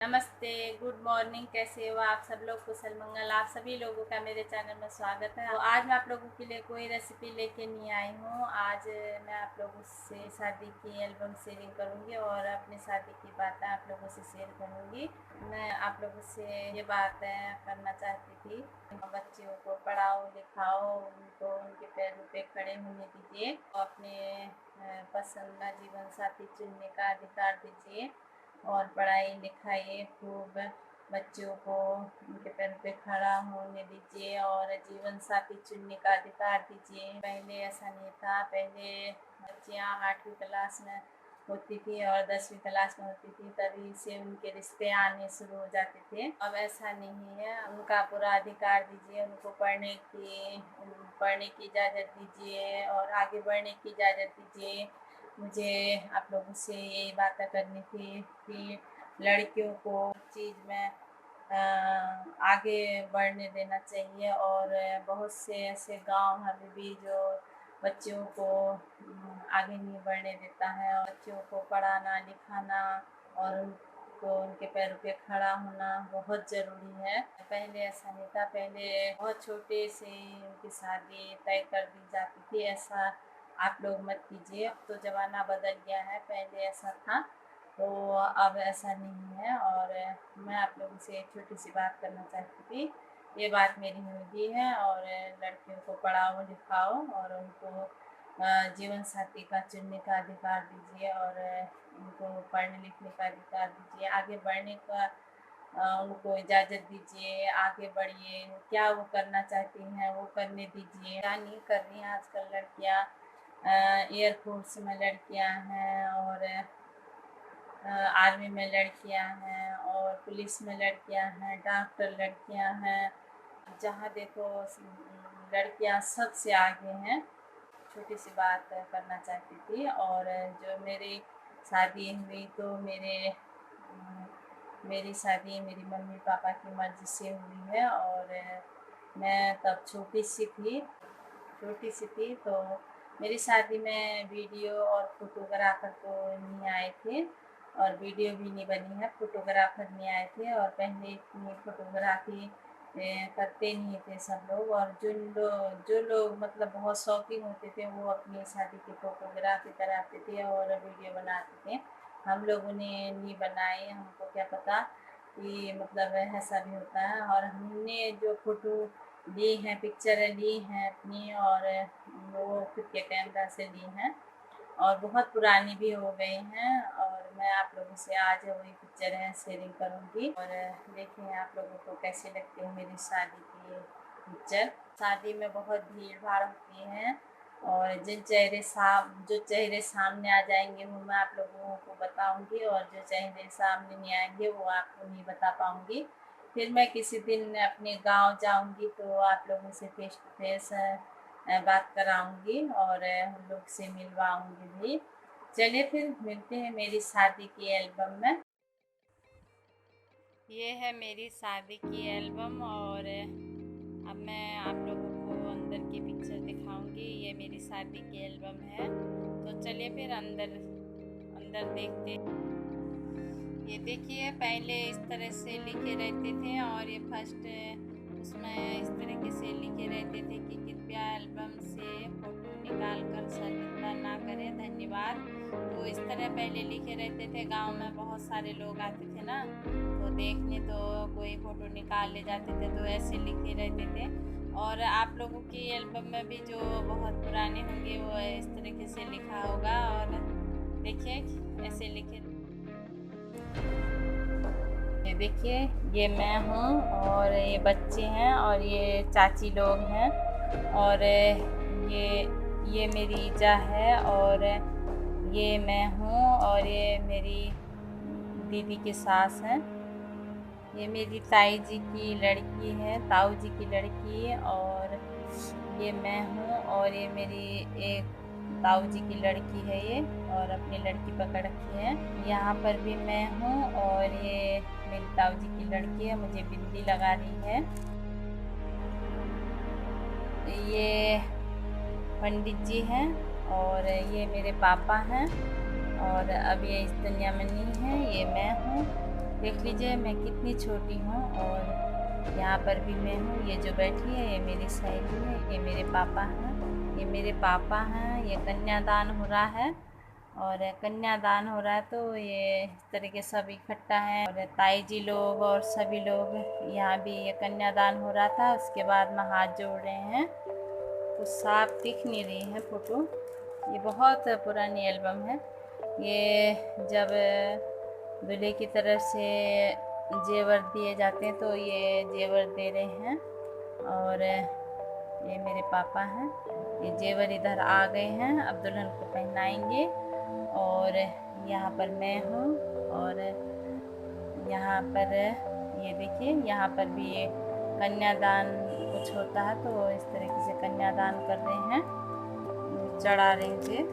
नमस्ते, good morning. कैसे हो आप सब लोग? कुशल मंगल। आप सभी लोगों का मेरे चैनल में स्वागत है। तो आज मैं आप लोगों के लिए कोई रेसिपी लेके नहीं आई हूँ। आज मैं आप लोगों से शादी की एल्बम शेयरिंग करूँगी और अपनी शादी की बातें आप लोगों से शेयर करूँगी। मैं आप लोगों से ये बातें करना चाहती थी, बच्चियों को पढ़ाओ लिखाओ, उनको उनके पैरों पे खड़े होने दीजिए, अपने पसंदीदा जीवन साथी चुनने का अधिकार दीजिए और पढ़ाई लिखाई खूब बच्चों को उनके पैर पे खड़ा होने दीजिए और जीवन साथी चुनने का अधिकार दीजिए। पहले ऐसा नहीं था। पहले बच्चियाँ 8वीं क्लास में होती थी और 10वीं क्लास में होती थी, तभी से उनके रिश्ते आने शुरू हो जाते थे। अब ऐसा नहीं है। उनका पूरा अधिकार दीजिए, उनको पढ़ने की इजाज़त दीजिए और आगे बढ़ने की इजाज़त दीजिए। मुझे आप लोगों से यही बातें करनी थी कि लड़कियों को चीज़ में आगे बढ़ने देना चाहिए। और बहुत से ऐसे गांव हैं अभी भी जो बच्चियों को आगे नहीं बढ़ने देता है, और बच्चियों को पढ़ाना लिखाना और उनको उनके पैरों पे खड़ा होना बहुत ज़रूरी है। पहले ऐसा नहीं था। पहले बहुत छोटे से उनकी शादी तय कर दी जाती थी। ऐसा आप लोग मत कीजिए। अब तो ज़माना बदल गया है। पहले ऐसा था तो अब ऐसा नहीं है। और मैं आप लोगों से एक छोटी सी बात करना चाहती थी। ये बात मेरी हिंदी है। और लड़कियों को पढ़ाओ लिखाओ और उनको जीवन साथी का चुनने का अधिकार दीजिए और उनको पढ़ने लिखने का अधिकार दीजिए, आगे बढ़ने का उनको इजाज़त दीजिए, आगे बढ़िए। क्या वो करना चाहती हैं वो करने दीजिए। क्या नहीं कर रही हैं आजकल लड़कियाँ। एयरफोर्स में लड़कियाँ हैं और आर्मी में लड़कियां हैं और पुलिस में लड़कियां हैं, डॉक्टर लड़कियां हैं। जहाँ देखो लड़कियां सबसे आगे हैं। छोटी सी बात करना चाहती थी। और जो मेरी शादी हुई तो मेरी शादी मेरी मम्मी पापा की मर्ज़ी से हुई है। और मैं तब छोटी सी थी तो मेरी शादी में वीडियो और फोटोग्राफर तो नहीं आए थे और वीडियो भी नहीं बनी है। फोटोग्राफर नहीं आए थे और पहले इतनी फोटोग्राफी करते नहीं थे सब लोग। और जो लोग मतलब बहुत शौकीन होते थे वो अपनी शादी की फोटोग्राफी कराते थे और वीडियो बनाते थे। हम लोगों ने नहीं बनाए, हमको क्या पता कि मतलब ऐसा भी होता है। और हमने जो फ़ोटो ली हैं, पिक्चरें ली हैं अपनी, और वो खुद के कैमरा से ली हैं और बहुत पुरानी भी हो गई हैं। और मैं आप लोगों से आज वही पिक्चरें शेयरिंग करूँगी और देखें आप लोगों को कैसी लगती है मेरी शादी की पिक्चर। शादी में बहुत भीड़ भाड़ होती है और जो चेहरे सामने आ जाएंगे वो मैं आप लोगों को बताऊंगी और जो चेहरे सामने नहीं आएंगे वो आपको नहीं बता पाऊंगी। फिर मैं किसी दिन अपने गांव जाऊंगी तो आप लोगों से फेस टू फेस बात कराऊंगी और हम लोग से मिलवाऊंगी भी। चलिए फिर मिलते हैं मेरी शादी की एल्बम में। ये है मेरी शादी की एल्बम और अब मैं आप लोगों को अंदर की पिक्चर दिखाऊंगी। ये मेरी शादी की एल्बम है। तो चलिए फिर अंदर अंदर देखते हैं। ये देखिए, पहले इस तरह से लिखे रहते थे और ये फर्स्ट उसमें इस तरीके से लिखे रहते थे कि कृपया एल्बम से फ़ोटो निकाल कर शर्मिंदा ना करें, धन्यवाद। तो इस तरह पहले लिखे रहते थे। गांव में बहुत सारे लोग आते थे ना तो देखने, तो कोई फ़ोटो निकाल ले जाते थे तो ऐसे लिखे रहते थे। और आप लोगों की एल्बम में भी जो बहुत पुराने होंगे वो इस तरीके से लिखा होगा। और देखिए ऐसे लिखे। ये देखिए, ये मैं हूँ और ये बच्चे हैं और ये चाची लोग हैं और ये मेरी ईजा है और ये मैं हूँ और ये मेरी दीदी की सास हैं। ये मेरी ताई जी की लड़की है, ताऊ जी की लड़की। और ये मैं हूँ और ये मेरी एक ताऊ जी की लड़की है ये, और अपनी लड़की पकड़ रखी है। यहाँ पर भी मैं हूँ और ये मेरी ताऊ जी की लड़की है, मुझे बिंदी लगा रही है। ये पंडित जी हैं और ये मेरे पापा हैं और अब ये इस दुनिया में नहीं है। ये मैं हूँ देख लीजिए मैं कितनी छोटी हूँ और यहाँ पर भी मैं हूँ। ये जो बैठी है ये मेरी सहेली है, ये मेरे पापा हैं, ये मेरे पापा हैं। ये कन्यादान हो रहा है और कन्यादान हो रहा है तो ये इस तरीके सब इकट्ठा है और ताई जी लोग और सभी लोग यहाँ भी ये कन्यादान हो रहा था। उसके बाद में हाथ जोड़ रहे हैं, कुछ साफ दिख नहीं रही है फ़ोटो। ये बहुत पुरानी एल्बम है। ये जब दूल्हे की तरफ से जेवर दिए जाते हैं तो ये जेवर दे रहे हैं और ये मेरे पापा हैं। ये जेवर इधर आ गए हैं, अब दुल्हन को पहनाएंगे। और यहाँ पर मैं हूँ और यहाँ पर ये देखिए, यहाँ पर भी ये कन्यादान कुछ होता है तो इस तरीके से कन्यादान कर रहे हैं, चढ़ा रहे थे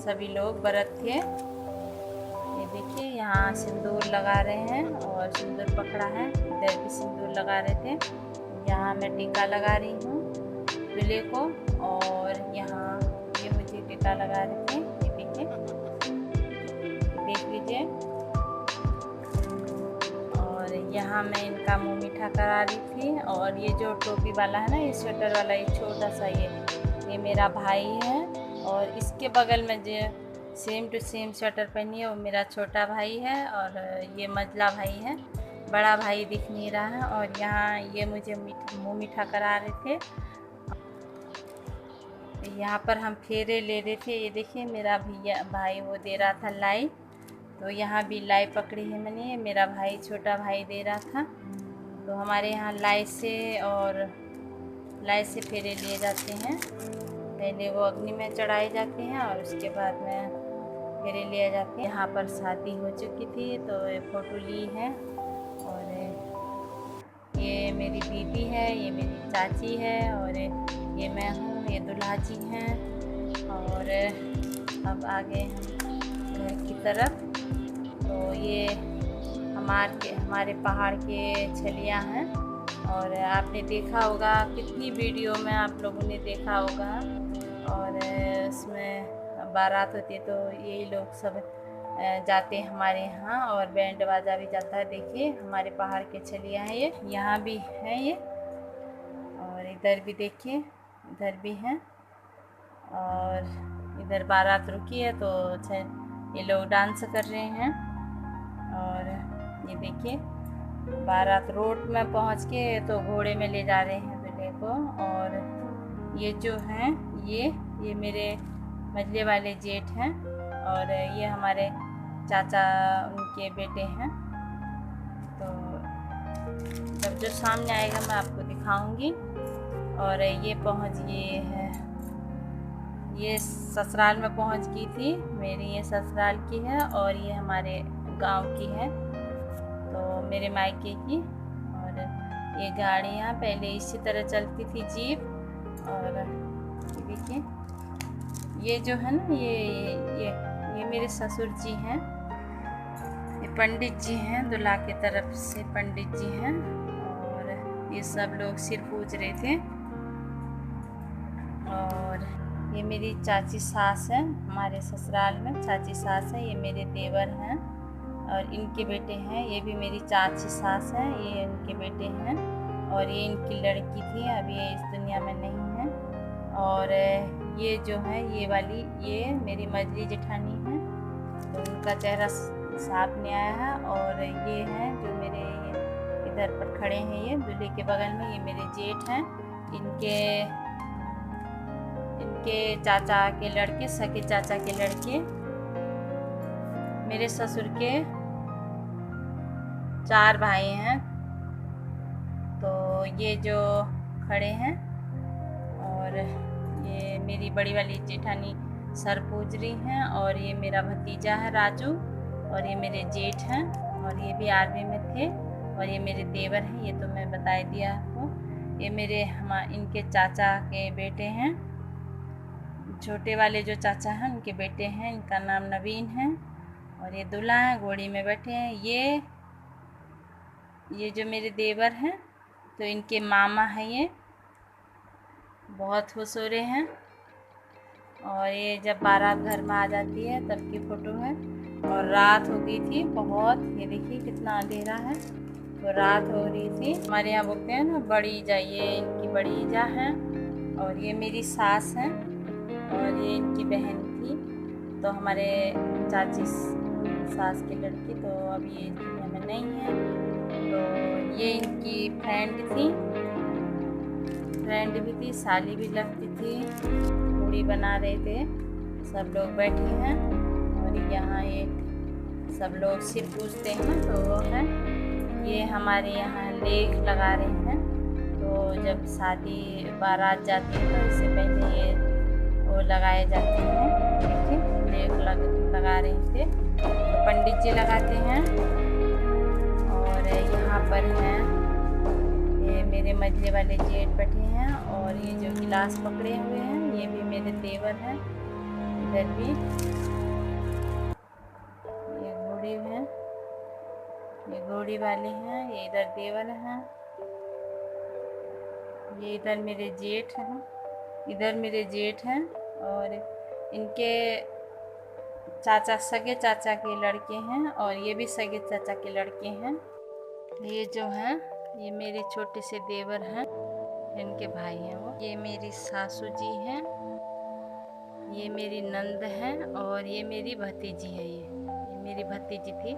सभी लोग व्रत थे। ये देखिए यहाँ सिंदूर लगा रहे हैं और सिंदूर पकड़ा है, इधर भी सिंदूर लगा रहे थे। यहाँ मैं टीका लगा रही हूँ दूल्हे को और यहाँ ये मुझे टीका लगा रहे थे। ये देखिए, देख लीजिए। और यहाँ मैं इनका मुंह मीठा करा रही थी। और ये जो टोपी वाला है ना, ये स्वेटर वाला, ये छोटा सा ये मेरा भाई है। और इसके बगल में जो सेम टू सेम स्वेटर पहनी है वो मेरा छोटा भाई है और ये मझला भाई है, बड़ा भाई दिख नहीं रहा है। और यहाँ ये मुझे मुँह मीठा करा रहे थे। यहाँ पर हम फेरे ले रहे थे। ये देखिए मेरा भैया भाई वो दे रहा था लाई, तो यहाँ भी लाई पकड़ी है मैंने, मेरा भाई छोटा भाई दे रहा था। तो हमारे यहाँ लाई से फेरे लिए जाते हैं। पहले वो अग्नि में चढ़ाए जाते हैं और उसके बाद में फेरे लिए जाते हैं। यहाँ पर शादी हो चुकी थी तो ये फ़ोटो ली है। और ये मेरी दीदी है, ये मेरी चाची है और ये मैं हूँ, ये दुल्हा जी हैं। और अब आगे हम घर की तरफ। तो ये हमारे पहाड़ के छलियाँ हैं और आपने देखा होगा, कितनी वीडियो में आप लोगों ने देखा होगा। और उसमें बारात होती है तो यही लोग सब जाते हैं हमारे यहाँ और बैंड बाजा भी जाता है। देखिए हमारे पहाड़ के छलियाँ हैं, ये यहाँ भी हैं ये, और इधर भी देखिए, इधर भी हैं। और इधर बारात रुकी है तो ये लोग डांस कर रहे हैं। और ये देखिए बारात रोड में पहुंच के तो घोड़े में ले जा रहे हैं दूल्हे को। और ये जो हैं ये मेरे मझले वाले जेठ हैं और ये हमारे चाचा उनके बेटे हैं। तो जब जो सामने आएगा मैं आपको दिखाऊंगी। और ये पहुंच गई है, ये ससुराल में पहुंच गई थी, मेरी ये ससुराल की है और ये हमारे गांव की है, तो मेरे मायके की। और ये गाड़ियाँ पहले इसी तरह चलती थी, जीप। और ये देखिए, ये जो है ना, ये मेरे ससुर जी हैं, ये पंडित जी हैं, दूल्हा की तरफ से पंडित जी हैं। और ये सब लोग सिर पूज रहे थे। और ये मेरी चाची सास है, हमारे ससुराल में चाची सास है, ये मेरे देवर हैं और इनके बेटे हैं। ये भी मेरी चाची सास है, ये इनके बेटे हैं। और ये इनकी लड़की थी, अभी ये इस दुनिया में नहीं है। और ये जो है ये वाली, ये मेरी मझली जेठानी है, तो उनका चेहरा साफ नहीं आया है। और ये हैं जो मेरे इधर पर खड़े हैं, ये दूल्हे के बगल में, ये मेरे जेठ हैं। इनके चाचा के लड़के, सगे चाचा के लड़के, मेरे ससुर के 4 भाई हैं। तो ये जो खड़े हैं, और ये मेरी बड़ी वाली जेठानी सर पूज रही हैं। और ये मेरा भतीजा है राजू, और ये मेरे जेठ हैं और ये भी आर्मी में थे। और ये मेरे देवर हैं, ये तो मैं बता दिया आपको। ये मेरे इनके चाचा के बेटे हैं, छोटे वाले जो चाचा हैं उनके बेटे हैं, इनका नाम नवीन है। और ये दूल्हा है, घोड़ी में बैठे हैं। ये जो मेरे देवर हैं तो इनके मामा हैं, ये बहुत खुश हो रहे हैं। और ये जब बारात घर में आ जाती है तब की फ़ोटो है। और रात हो गई थी बहुत। ये देखिए कितना अंधेरा है। तो रात हो रही थी। हमारे यहाँ बोलते हैं ना बड़ी ईजा, ये इनकी बड़ी ईजा है और ये मेरी सास है और ये इनकी बहन थी। तो हमारे चाची सास की लड़की तो अभी ये दुनिया में नहीं है। तो ये इनकी फ्रेंड भी थी, साली भी लगती थी। पूड़ी बना रहे थे, सब लोग बैठे हैं और यहाँ ये सब लोग सिर पूजते हैं तो वो है। ये हमारे यहाँ लेख लगा रहे हैं। तो जब शादी बारात जाती है तो इससे पहले ये वो लगाए जाते हैं। देखिए लेख लगा रहे थे तो पंडित जी लगाते हैं। और यहाँ पर हैं ये मेरे मझले वाले जेठ बैठे हैं और ये जो गिलास पकड़े हुए हैं ये भी मेरे देवर हैं। इधर भी ये घोड़ी हैं, ये घोड़ी वाले हैं, ये इधर देवर हैं, ये इधर मेरे जेठ हैं, इधर मेरे जेठ हैं और इनके चाचा सगे चाचा के लड़के हैं और ये भी सगे चाचा के लड़के हैं। ये जो हैं ये मेरे छोटे से देवर हैं, इनके भाई हैं वो। ये मेरी सासू जी हैं, ये मेरी नंद हैं और ये मेरी भतीजी है। ये मेरी भतीजी थी,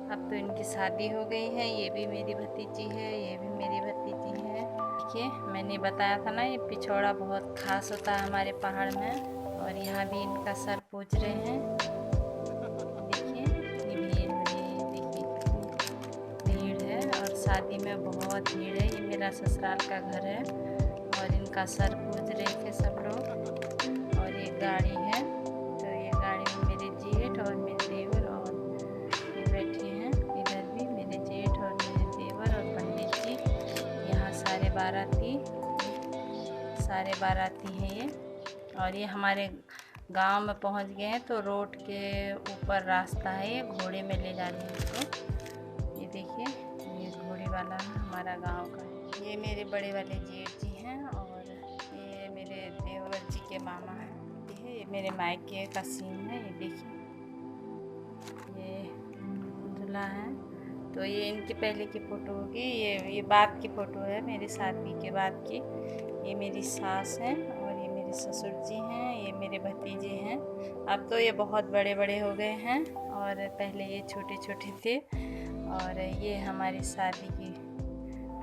अब तो इनकी शादी हो गई है। ये भी मेरी भतीजी है, ये भी मेरी भतीजी है। देखिए मैंने बताया था ना ये पिछौड़ा बहुत खास होता है हमारे पहाड़ में। और यहाँ भी इनका सर पूज रहे हैं। देखिए ये भीड़ हो रही है, देखिए कितनी भीड़ है और शादी में बहुत भीड़ है। ये मेरा ससुराल का घर है और इनका सर पूज रहे थे सब लोग। और ये गाड़ी है तो ये गाड़ी में मेरे जेठ और मेरे देवर और ये बैठे हैं। इधर भी मेरे जेठ और मेरे देवर और पंडित जी। यहाँ सारे बाराती हैं ये। और ये हमारे गांव में पहुंच गए हैं तो रोड के ऊपर रास्ता है, ये घोड़े में ले जा रहे हैं इसको। ये देखिए ये घोड़ी वाला हमारा गांव का है। ये मेरे बड़े वाले जेठ जी हैं और ये मेरे देवर जी के मामा हैं। ये मेरे मायके का सीन है। ये देखिए ये दूल्हा है। तो ये इनकी पहले की फ़ोटो होगी, ये बाद की फ़ोटो है मेरी शादी के बाद की। ये मेरी सास है और ये मेरे ससुर जी हैं, ये मेरे भतीजे हैं। अब तो ये बहुत बड़े बड़े हो गए हैं और पहले ये छोटे छोटे थे। और ये हमारी शादी की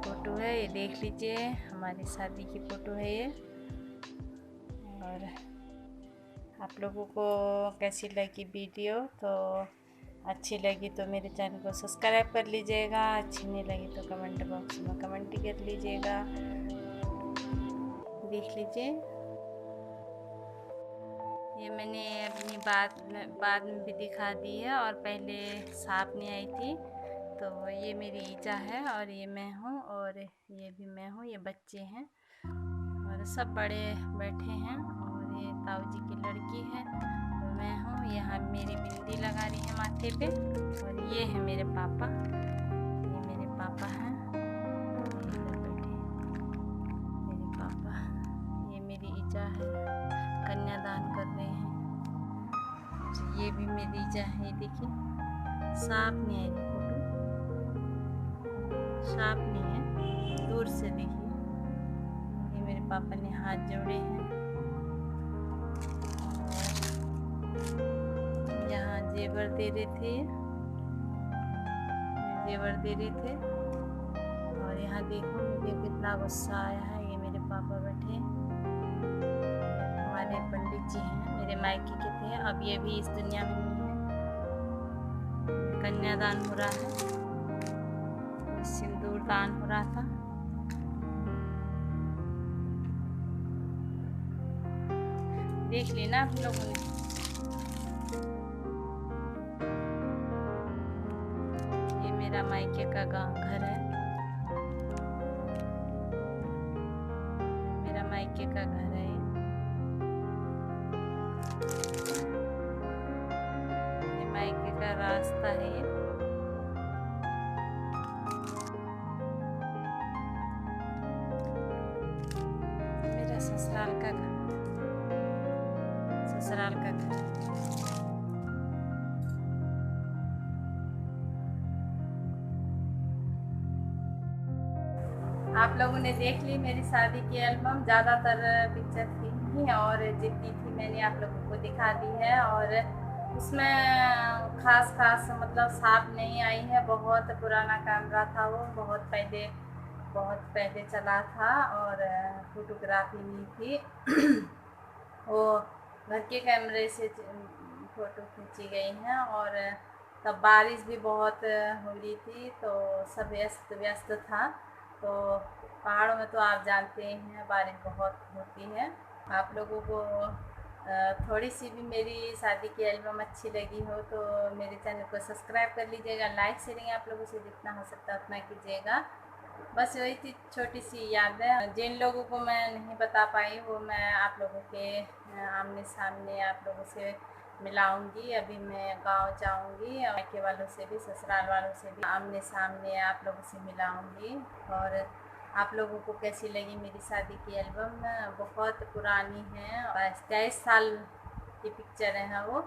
फ़ोटो है, ये देख लीजिए हमारी शादी की फ़ोटो है ये। और आप लोगों को कैसी लगी वीडियो? तो अच्छी लगी तो मेरे चैनल को सब्सक्राइब कर लीजिएगा, अच्छी नहीं लगी तो कमेंट बॉक्स में कमेंट कर लीजिएगा। देख लीजिए ये मैंने अपनी बाद में भी दिखा दी है और पहले साफ नहीं आई थी। तो ये मेरी ईजा है और ये मैं हूँ और ये भी मैं हूँ, ये बच्चे हैं और सब बड़े बैठे हैं। और ये ताऊ जी की लड़की है तो मैं हूँ। यहाँ मेरी बिंदी लगा रही है माथे पे। और ये है मेरे पापा, ये मेरे पापा हैं, इधर बैठे मेरे पापा। ये मेरी ईजा है, कन्यादान कर रहे हैं। ये भी मेरी ईजा है। देखिए साफ नहीं है फोटो, साफ नहीं है, दूर से देखिए। ये मेरे पापा ने हाथ जोड़े हैं और यहाँ जेवर दे रहे थे, जेवर दे रहे थे। और यहाँ देखो मुझे कितना गुस्सा आया है। ये मेरे पापा बैठे हैं, हमारे पंडित जी हैं, मेरे मायके के थे, अब ये भी इस दुनिया में नहीं है। कन्यादान हो रहा है, सिंदूर दान हो रहा था। देख लेना आप लोगों ने। ये मेरा मायके का घर है, मेरा मायके का घर है। ये मायके का रास्ता है। ये मेरा ससुराल का घर, ससुराल का घर। आप लोगों ने देख ली मेरी शादी की एल्बम। ज़्यादातर पिक्चर थी ही और जितनी थी मैंने आप लोगों को दिखा दी है। और उसमें खास मतलब साफ नहीं आई है। बहुत पुराना कैमरा था वो, बहुत पहले चला था और फोटोग्राफी नहीं थी। वो घर के कैमरे से फ़ोटो खींची गई हैं। और तब बारिश भी बहुत हो रही थी तो सब व्यस्त व्यस्त था। तो पहाड़ों में तो आप जानते हैं बारिश बहुत होती है। आप लोगों को थोड़ी सी भी मेरी शादी की एल्बम अच्छी लगी हो तो मेरे चैनल को सब्सक्राइब कर लीजिएगा। लाइक शेयरिंग आप लोगों से जितना हो सकता है उतना कीजिएगा। बस वही थी छोटी सी याद है। जिन लोगों को मैं नहीं बता पाई वो मैं आप लोगों के आमने सामने आप लोगों से मिलाऊंगी। अभी मैं गांव जाऊंगी और मायके वालों से भी ससुराल वालों से भी आमने सामने आप लोगों से मिलाऊंगी। और आप लोगों को कैसी लगी मेरी शादी की एल्बम? बहुत पुरानी है और 23 साल की पिक्चर है वो।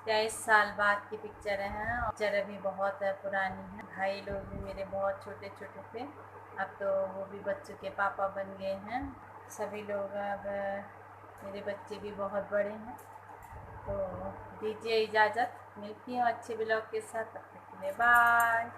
23 साल बाद की पिक्चर हैं। पिक्चर अभी बहुत पुरानी है। भाई लोग भी मेरे बहुत छोटे छोटे थे, अब तो वो भी बच्चों के पापा बन गए हैं। सभी लोग अब मेरे बच्चे भी बहुत बड़े हैं। तो दीजिए इजाज़त, मिलती हूँ अच्छे ब्लॉग के साथ। तब तक के लिए बाय।